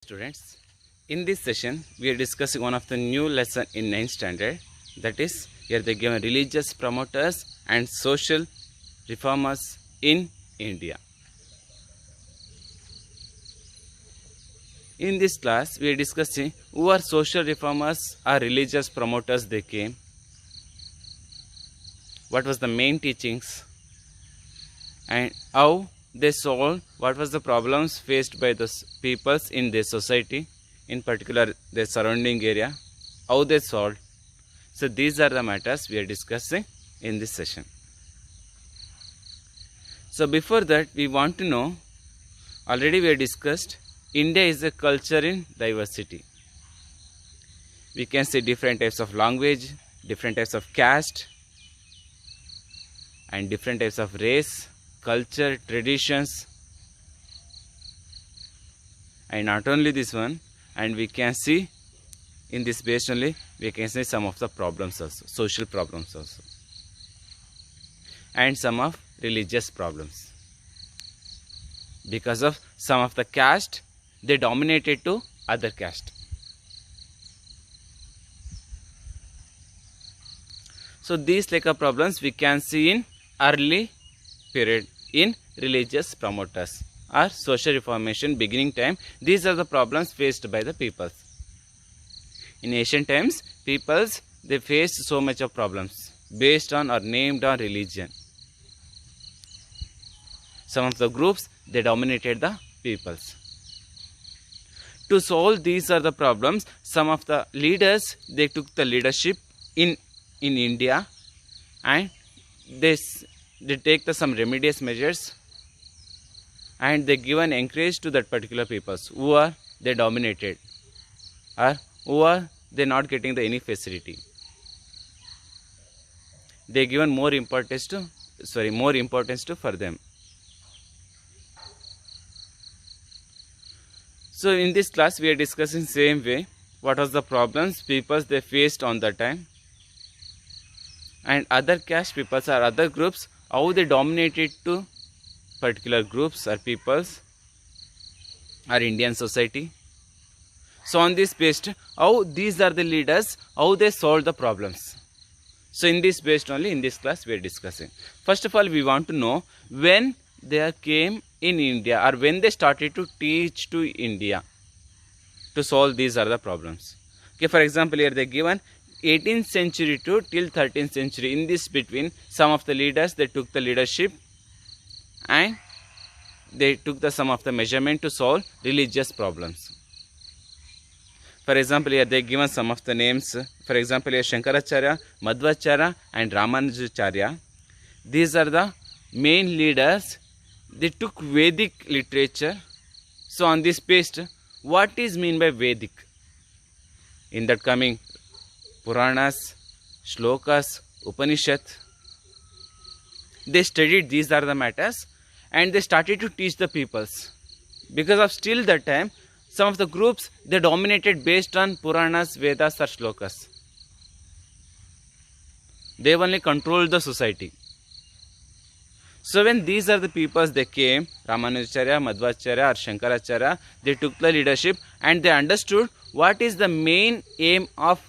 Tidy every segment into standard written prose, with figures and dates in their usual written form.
Students, in this session we are discussing one of the new lesson in 9th standard, that is here they given religious promoters and social reformers in India. In this class we are discussing who are social reformers or religious promoters they came, what was the main teachings and how they solved what was the problems faced by the peoples in their society, in particular their surrounding area, how they solved. So these are the matters we are discussing in this session. So before that we want to know, already we have discussed India is a culture in diversity. We can see different types of language, different types of caste and different types of race, culture, traditions, and not only this one, and we can see in this base only we can see some of the problems also, social problems also, and some of religious problems. Because of some of the caste, they dominated to other caste. So these like problems we can see in early period in religious promoters or social reformation beginning time. These are the problems faced by the peoples. In ancient times, peoples they faced so much of problems based on or named on religion. Some of the groups they dominated the peoples. To solve these are the problems, some of the leaders they took the leadership in India, and they take some remedious measures, and they give an encourage to that particular peoples who are they dominated or who are they not getting the any facility. They given more importance to for them. So in this class we are discussing same way what was the problems peoples they faced on that time, and other caste peoples or other groups how they dominated to particular groups or peoples or Indian society. So on this based, how these are the leaders, how they solve the problems. So in this based only in this class we are discussing. First of all we want to know when they came in India or when they started to teach to India to solve these are the problems. Okay, for example here they given 18th century to till 13th century. In this between, some of the leaders they took the leadership and they took the some of the measurement to solve religious problems. For example here they given some of the names. For example here Shankaracharya, Madhvacharya and Ramanujacharya. These are the main leaders. They took Vedic literature. So on this page, what is mean by Vedic? In that coming Puranas, Shlokas, Upanishad, they studied these are the matters and they started to teach the peoples. Because of still that time, some of the groups they dominated based on Puranas, Vedas or Shlokas. They only controlled the society. So when these are the peoples they came, Ramanujacharya, Madhvacharya or Shankaracharya, they took the leadership and they understood what is the main aim of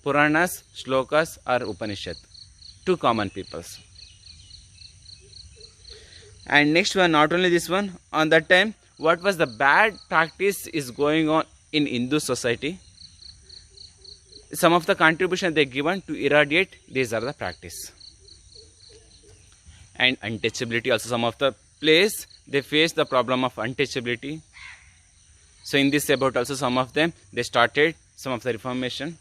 Puranas, Shlokas or Upanishad to common peoples. And next one, not only this one, on that time what was the bad practice is going on in Hindu society. Some of the contribution they given to eradicate these are the practice. And untouchability also, some of the place they face the problem of untouchability. So in this about also some of them they started some of the reformation.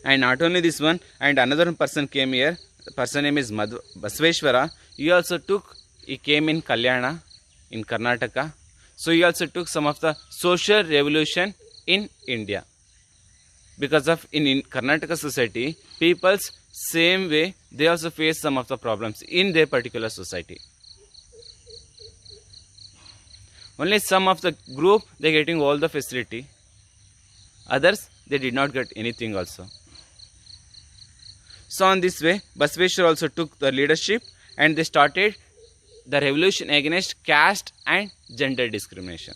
And not only this one, and another person came here, the person name is Basaveshwara. He came in Kalyana in Karnataka. So he also took some of the social revolution in India. Because of in Karnataka society, people's same way they also face some of the problems in their particular society. Only some of the group they getting all the facility, others they did not get anything also. So on this way, Basaveshwara also took the leadership and they started the revolution against caste and gender discrimination.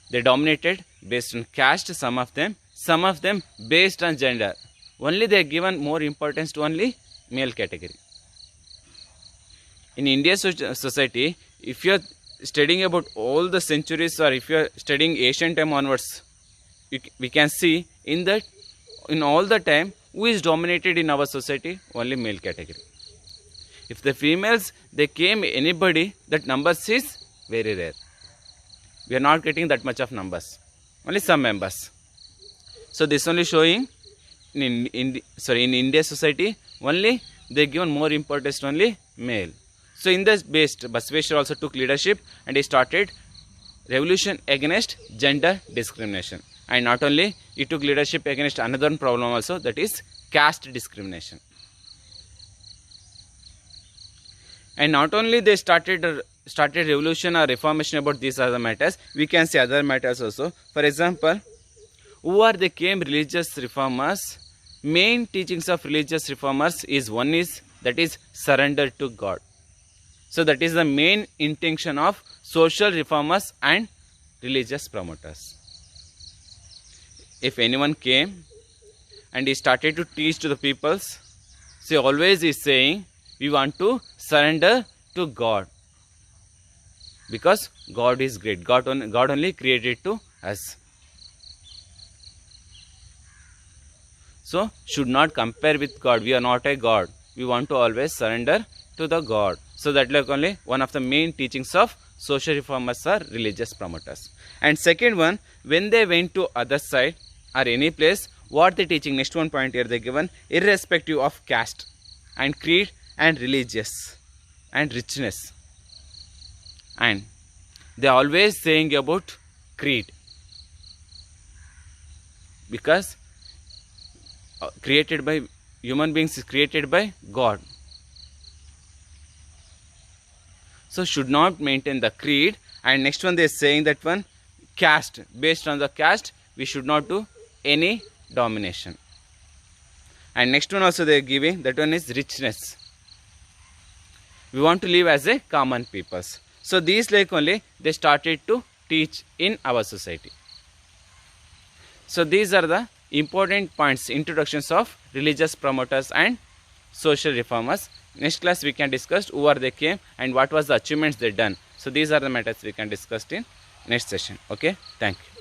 They dominated based on caste, some of them based on gender. Only they are given more importance to only male category. In Indian society, if you are studying about all the centuries, or if you are studying ancient time onwards, we can see in all the time who is dominated in our society, only male category. If the females they came anybody, that numbers is very rare. We are not getting that much of numbers, only some members. So this only showing in India society only they given more importance to only male. So in this based, Basaveshwar also took leadership and he started revolution against gender discrimination. And not only he took leadership against another problem also, that is caste discrimination. And not only they started revolution or reformation about these other matters, we can see other matters also. For example, who are the came religious reformers? Main teachings of religious reformers is one is that is surrender to God. So that is the main intention of social reformers and religious promoters. If anyone came and he started to teach to the peoples, so always is saying we want to surrender to God, because God is great. God only created to us. So should not compare with God. We are not a God. We want to always surrender to the God. So that like only one of the main teachings of social reformers or religious promoters. And second one, when they went to other side or any place, what they teaching, next one point here they given, irrespective of caste and creed and religious and richness. And they always saying about creed, because created by human beings is created by God. So should not maintain the creed. And next one they are saying that one, caste, based on the caste we should not do any domination. And next one also they are giving, that one is richness. We want to live as a common peoples. So these like only they started to teach in our society. So these are the important points, introductions of religious promoters and social reformers. Next class we can discuss who are they came and what was the achievements they done. So these are the matters we can discuss in next session. Okay, thank you.